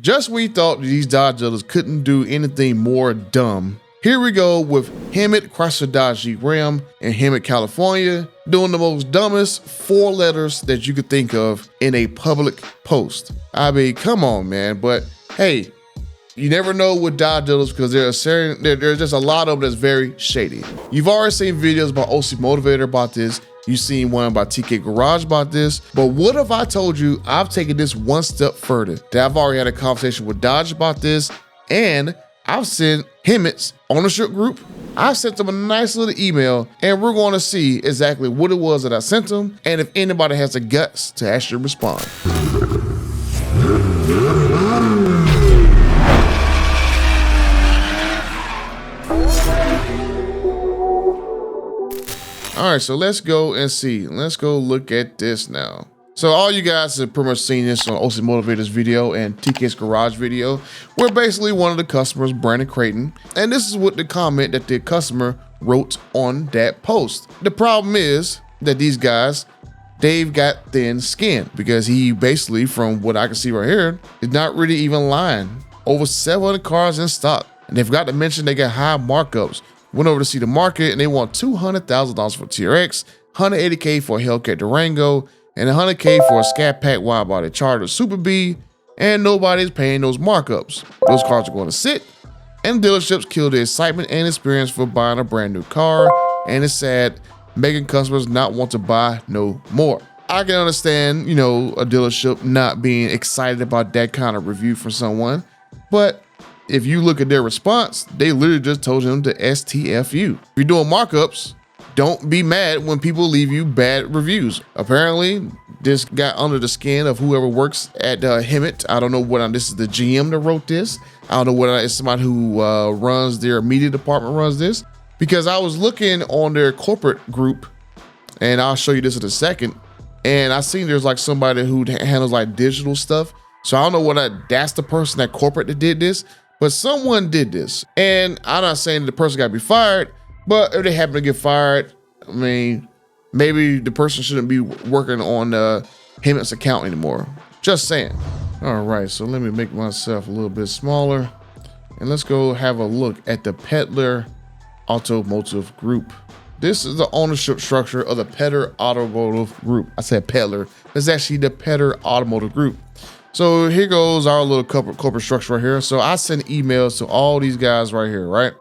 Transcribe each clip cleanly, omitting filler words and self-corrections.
Just when we thought these Dodge dealers couldn't do anything more dumb, here we go with Hemet Dodge Ram in Hemet, California, doing the most dumbest 4 letters that you could think of in a public post. I mean, come on, man. But hey, you never know with Dodge dealers because there's just a lot of them that's very shady. You've already seen videos by OC Motivator about this. You've seen one by TK Garage about this. But what if I told you I've taken this one step further? That I've already had a conversation with Dodge about this, and I've sent Hemet's ownership group. I sent them a nice little email, and we're going to see exactly what it was that I sent them, and if anybody has the guts to actually respond. All right, so let's go and see. Let's go look at this now. So all you guys have pretty much seen this on OC Motivator's video and TK's Garage video, where basically one of the customers, Brandon Creighton, and this is what the comment that the customer wrote on that post. The problem is that these guys, they've got thin skin because he basically, from what I can see right here, is not really even lying. Over 700 cars in stock. And they forgot to mention they got high markups. Went over to see the market and they want $200,000 for TRX, $180K for a Hellcat Durango, and $100K for a Scat Pack wide body Charger Super B, and nobody's paying those markups. Those cars are going to sit, and dealerships kill the excitement and experience for buying a brand new car, and it's sad, making customers not want to buy no more. I can understand, you know, a dealership not being excited about that kind of review from someone, but if you look at their response, they literally just told him to STFU. If you're doing markups, don't be mad when people leave you bad reviews. Apparently, this got under the skin of whoever works at Hemet. I don't know whether this is the GM that wrote this. I don't know whether it's somebody who runs their media department runs this. Because I was looking on their corporate group, and I'll show you this in a second, and I seen there's like somebody who handles like digital stuff. So I don't know whether that's the person at corporate that did this, but someone did this. And I'm not saying that the person got to be fired, but if they happen to get fired, I mean, maybe the person shouldn't be working on Hemet's account anymore. Just saying. All right, so let me make myself a little bit smaller, and let's go have a look at the Peddler Automotive Group. This is the ownership structure of the Peddler Automotive Group. I said Peddler. It's actually the Peddler Automotive Group. So here goes our little corporate structure right here. So I send emails to all these guys right here, right?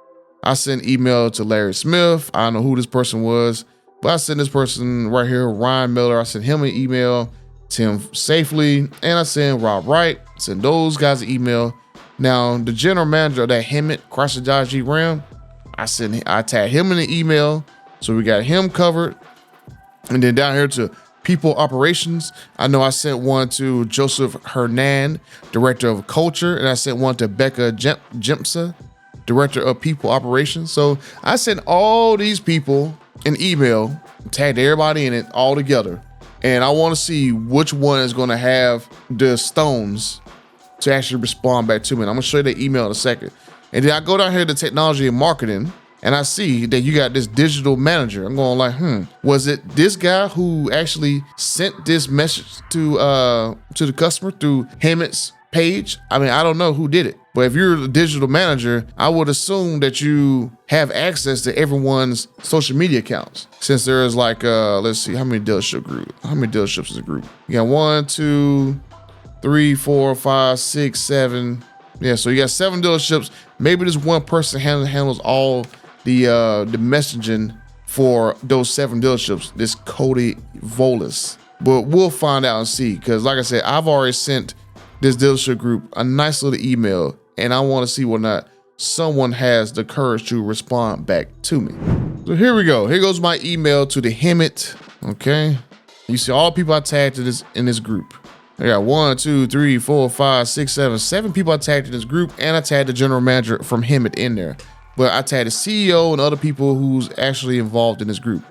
I sent email to Larry Smith. I don't know who this person was, but I sent this person right here, Ryan Miller. I sent him an email, Tim Safely, and I sent Rob Wright. I sent those guys an email. Now, the general manager of that Hemet Dodge Ram, I tagged him in the email. So we got him covered. And then down here to People Operations, I know I sent one to Joseph Hernan, Director of Culture, and I sent one to Becca Jempsa, Director of People Operations. So I sent all these people an email, tagged everybody in it all together. And I want to see which one is going to have the stones to actually respond back to me. And I'm going to show you the email in a second. And then I go down here to technology and marketing, and I see that you got this digital manager. I'm going like, was it this guy who actually sent this message to the customer through Hemet's page? I mean, I don't know who did it, but if you're the digital manager, I would assume that you have access to everyone's social media accounts. Since there is like, let's see, how many dealerships is a group? You got 1, 2, 3, 4, 5, 6, 7. Yeah, so you got 7 dealerships. Maybe this one person handles all the messaging for those 7 dealerships, this Cody Volis. But we'll find out and see, because like I said, I've already sent this dealership group a nice little email, and I want to see whether or not someone has the courage to respond back to me. So here we go. Here goes my email to the Hemet. Okay. You see all the people I tagged in this group. I got 1, 2, 3, 4, 5, 6, 7 people I tagged in this group, and I tagged the general manager from Hemet in there. But I tagged the CEO and other people who's actually involved in this group.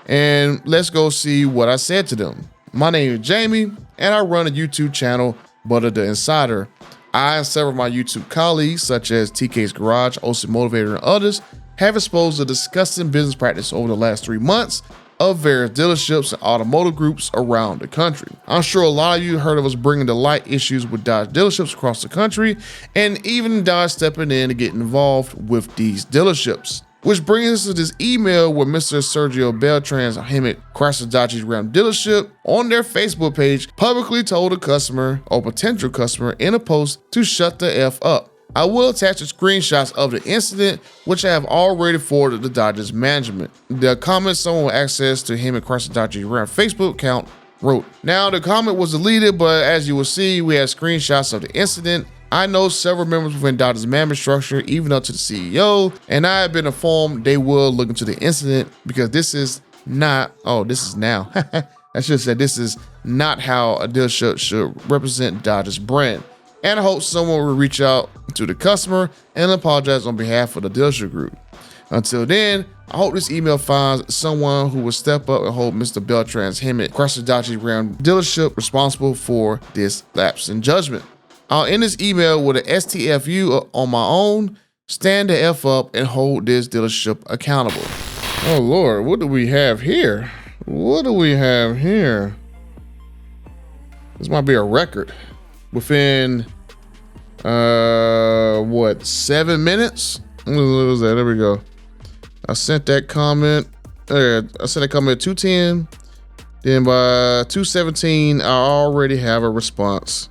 And let's go see what I said to them. My name is Jamie, and I run a YouTube channel, Butter the Insider. I and several of my YouTube colleagues, such as TK's Garage, OC Motivator, and others, have exposed a disgusting business practice over the last 3 months of various dealerships and automotive groups around the country. I'm sure a lot of you heard of us bringing to light issues with Dodge dealerships across the country, and even Dodge stepping in to get involved with these dealerships. Which brings us to this email where Mr. Sergio Beltran's Hemet Chrysler Dodge Ram dealership on their Facebook page publicly told a customer or potential customer in a post to shut the F up. I will attach the screenshots of the incident, which I have already forwarded to Dodge's management. The comment someone with access to Hemet Chrysler Dodge Ram Facebook account wrote. Now the comment was deleted, but as you will see, we have screenshots of the incident. I know several members within Dodge's management structure, even up to the CEO, and I have been informed they will look into the incident because this is not, this is now. I should have said this is not how a dealership should represent Dodge's brand. And I hope someone will reach out to the customer and apologize on behalf of the dealership group. Until then, I hope this email finds someone who will step up and hold Mr. Beltran's Hemet Chrysler Dodge Ram dealership responsible for this lapse in judgment. I'll end this email with an STFU on my own. Stand the F up and hold this dealership accountable. Oh Lord, what do we have here? What do we have here? This might be a record. Within, 7 minutes? What was that? There we go. I sent that comment. I sent that comment at 2:10. Then by 2:17, I already have a response.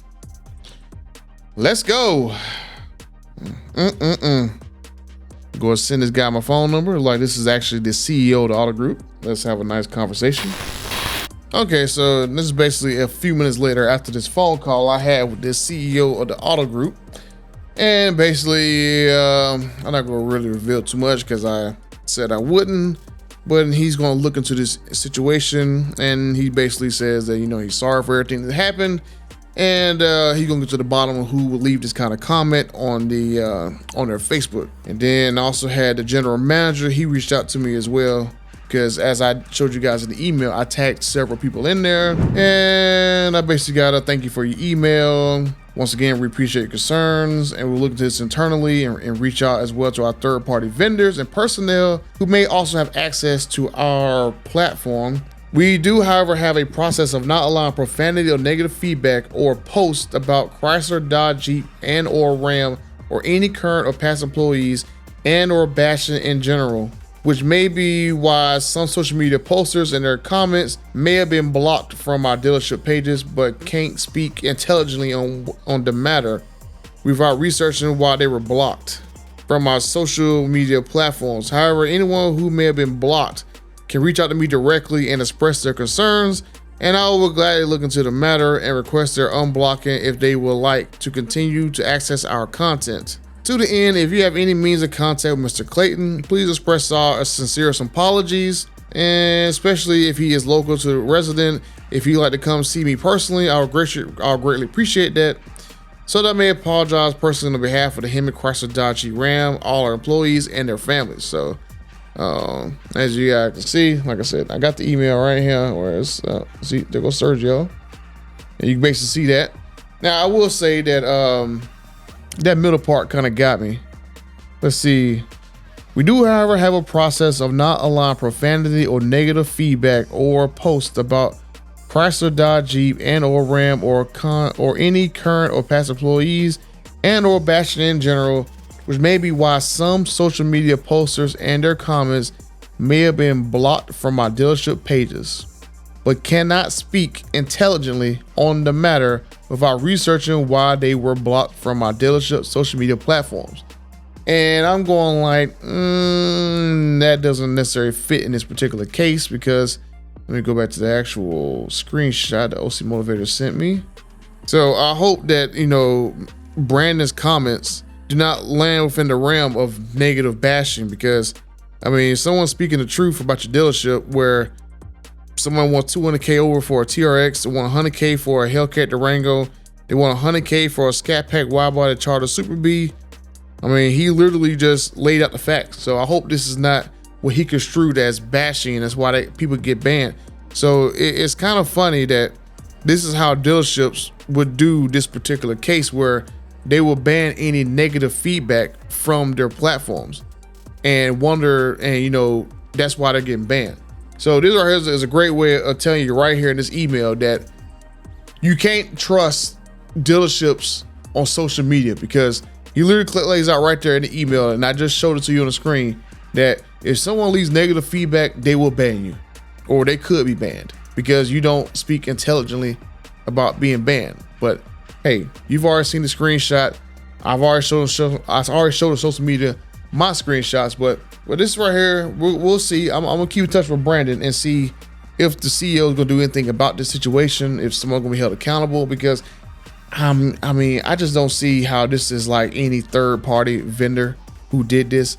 Let's go. Go and send this guy my phone number. Like, this is actually the CEO of the auto group. Let's have a nice conversation. Okay, so this is basically a few minutes later after this phone call I had with this CEO of the auto group. And basically, I'm not gonna really reveal too much because I said I wouldn't, but he's gonna look into this situation, and he basically says that, he's sorry for everything that happened. And he's gonna get to the bottom of who would leave this kind of comment on their Facebook. And then also had the general manager. He reached out to me as well, because as I showed you guys in the email, I tagged several people in there, and I basically got a thank you for your email. Once again, we appreciate your concerns, and we'll look into this internally and reach out as well to our third-party vendors and personnel who may also have access to our platform. We do, however, have a process of not allowing profanity or negative feedback or posts about Chrysler, Dodge, Jeep, and or Ram or any current or past employees and or bashing in general, which may be why some social media posters and their comments may have been blocked from our dealership pages but can't speak intelligently on the matter without researching why they were blocked from our social media platforms. However, anyone who may have been blocked can reach out to me directly and express their concerns, and I will gladly look into the matter and request their unblocking if they would like to continue to access our content. To the end, if you have any means of contact with Mr. Clayton, please express our sincere apologies, and especially if he is local to the resident. If you'd like to come see me personally, I'll greatly appreciate that. So that I may apologize personally on behalf of the Hemet Chrysler Dodge Ram, all our employees and their families. So as you guys can see, like I said, I got the email right here. Whereas, see, there goes Sergio, and you can basically see that. Now, I will say that that middle part kind of got me. Let's see. We do, however, have a process of not allowing profanity or negative feedback or posts about Chrysler, Dodge, Jeep, and or Ram or any current or past employees and or bashing in general, which may be why some social media posters and their comments may have been blocked from my dealership pages, but cannot speak intelligently on the matter without researching why they were blocked from my dealership social media platforms. And I'm going like, that doesn't necessarily fit in this particular case, because let me go back to the actual screenshot the OC Motivator sent me. So I hope that, Brandon's comments do not land within the realm of negative bashing, because I mean, someone speaking the truth about your dealership where someone wants $200K over for a TRX, they want $100K for a Hellcat Durango, they want $100K for a Scat Pack wide body Charter Super B. I mean, he literally just laid out the facts. So I hope this is not what he construed as bashing, and that's why people get banned. So it's kind of funny that this is how dealerships would do this particular case, where they will ban any negative feedback from their platforms and wonder, and that's why they're getting banned. So this right here is a great way of telling you right here in this email that you can't trust dealerships on social media, because he literally lays out right there in the email, and I just showed it to you on the screen, that if someone leaves negative feedback, they will ban you, or they could be banned because you don't speak intelligently about being banned. But hey, you've already seen the screenshot. I've already showed on social media my screenshots, but this right here, we'll see. I'm gonna keep in touch with Brandon and see if the CEO is gonna do anything about this situation, if someone's gonna be held accountable, because I mean, I just don't see how this is like any third party vendor who did this.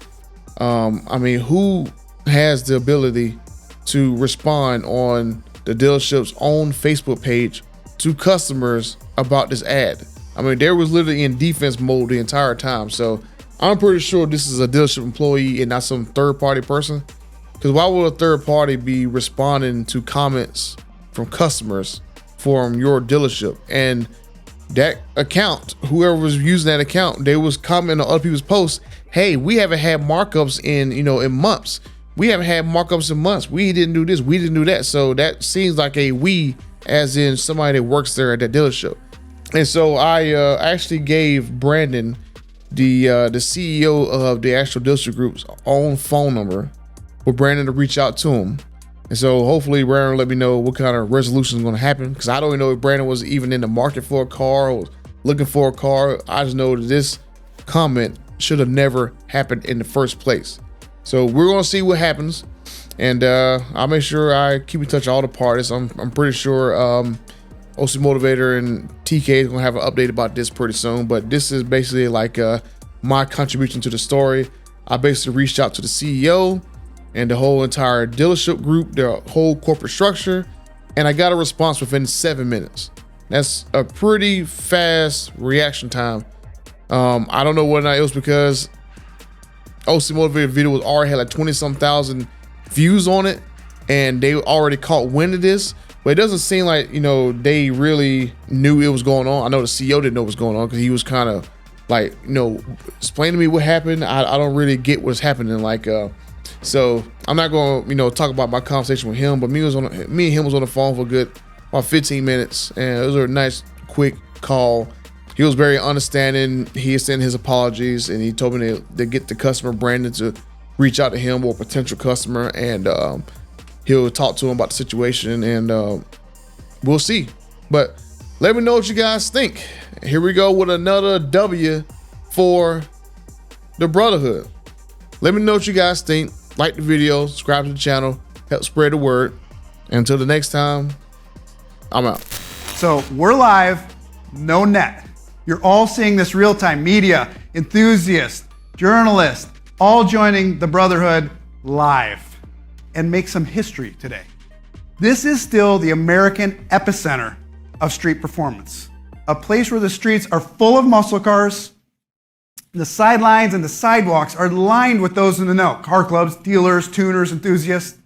I mean, who has the ability to respond on the dealership's own Facebook page to customers about this ad? I mean, they was literally in defense mode the entire time. So I'm pretty sure this is a dealership employee and not some third party person. Because why would a third party be responding to comments from customers from your dealership? And that account, whoever was using that account, they was commenting on other people's posts. Hey, we haven't had markups in months. We haven't had markups in months. We didn't do this. We didn't do that. So that seems like a we, as in somebody that works there at that dealership. And so I actually gave Brandon, the CEO of the actual dealership group's own phone number for Brandon to reach out to him. And so hopefully Brandon will let me know what kind of resolution is going to happen, because I don't even know if Brandon was even in the market for a car or looking for a car. I just know that this comment should have never happened in the first place. So we're going to see what happens, and I'll make sure I keep in touch with all the parties. I'm pretty sure OC Motivator and TK is going to have an update about this pretty soon, but this is basically like my contribution to the story. I basically reached out to the CEO and the whole entire dealership group, their whole corporate structure, and I got a response within 7 minutes. That's a pretty fast reaction time. I don't know whether or not it was because OC Motivated video was already had like 20-some thousand views on it, and they already caught wind of this, but it doesn't seem like, they really knew it was going on. I know the CEO didn't know what was going on, because he was kind of like, explain to me what happened. I don't really get what's happening. So I'm not going to, talk about my conversation with him, but me and him was on the phone for a good about 15 minutes, and it was a nice, quick call. He was very understanding. He sent his apologies, and he told me to get the customer Brandon to reach out to him or a potential customer, and he'll talk to him about the situation, and we'll see. But let me know what you guys think. Here we go with another W for the Brotherhood. Let me know what you guys think. Like the video, subscribe to the channel, help spread the word. Until the next time, I'm out. So we're live, no net. You're all seeing this real time. Media, enthusiasts, journalists, all joining the Brotherhood live, and make some history today. This is still the American epicenter of street performance, a place where the streets are full of muscle cars. The sidelines and the sidewalks are lined with those in the know: car clubs, dealers, tuners, enthusiasts.